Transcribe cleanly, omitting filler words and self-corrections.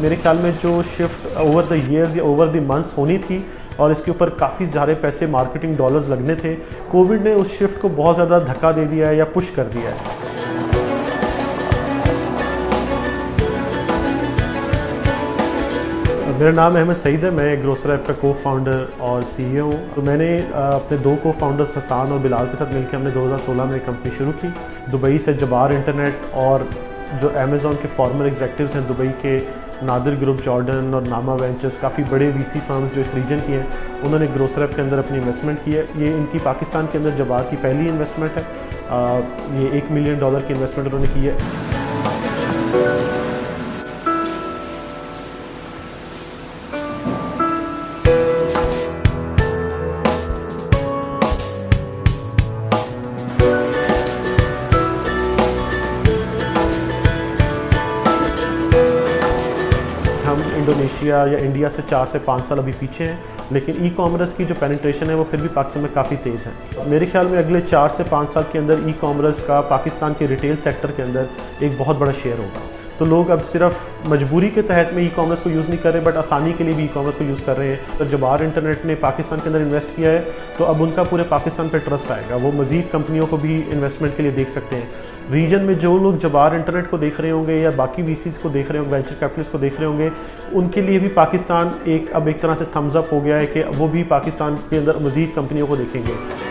मेरे ख्याल में जो शिफ्ट ओवर द ईयर्स या ओवर द मंथ्स होनी थी और इसके ऊपर काफ़ी ज़्यादा पैसे मार्केटिंग डॉलर्स लगने थे, कोविड ने उस शिफ्ट को बहुत ज़्यादा धक्का दे दिया है या पुश कर दिया है। मेरा नाम अहमद सईद है, मैं ग्रोसर ऐप का को-फाउंडर और सीईओ हूँ। तो मैंने अपने दो को-फाउंडर्स हसान और बिलाल के साथ मिलकर हमने 2016 में एक कंपनी शुरू की। दुबई से जबार इंटरनेट और जो अमेज़ॉन के फॉर्मर एग्जीक्यूटिव्स हैं दुबई के, नादिर ग्रुप, जॉर्डन और नामा वेंचर्स, काफ़ी बड़े वीसी फर्म्स जो इस रीजन की हैं, उन्होंने ग्रोसर ऐप के अंदर अपनी इन्वेस्टमेंट की है। ये इनकी पाकिस्तान के अंदर जबार की पहली इन्वेस्टमेंट है। ये $1 मिलियन की इन्वेस्टमेंट उन्होंने की है। हम इंडोनेशिया या इंडिया से 4 से 5 साल अभी पीछे हैं, लेकिन ई कॉमर्स की जो पेनिट्रेशन है वो फिर भी पाकिस्तान में काफ़ी तेज़ है। मेरे ख्याल में अगले 4 से 5 साल के अंदर ई कॉमर्स का पाकिस्तान के रिटेल सेक्टर के अंदर एक बहुत बड़ा शेयर होगा। तो लोग अब सिर्फ मजबूरी के तहत में ई कॉमर्स को यूज़ नहीं कर रहे, बट आसानी के लिए भी ई कॉमर्स को यूज़ कर रहे हैं। तो जबार इंटरनेट ने पाकिस्तान के अंदर इन्वेस्ट किया है, तो अब उनका पूरे पाकिस्तान पर ट्रस्ट आएगा। वो मज़ीद कंपनियों को भी इन्वेस्टमेंट के लिए देख सकते हैं। रीजन में जो लोग जबार इंटरनेट को देख रहे होंगे या बाकी वीसीज को देख रहे होंगे, वेंचर कैपिटलिस्ट को देख रहे होंगे, उनके लिए भी पाकिस्तान अब एक तरह से थम्स अप हो गया है कि वो भी पाकिस्तान के अंदर मज़ीद कंपनियों को देखेंगे।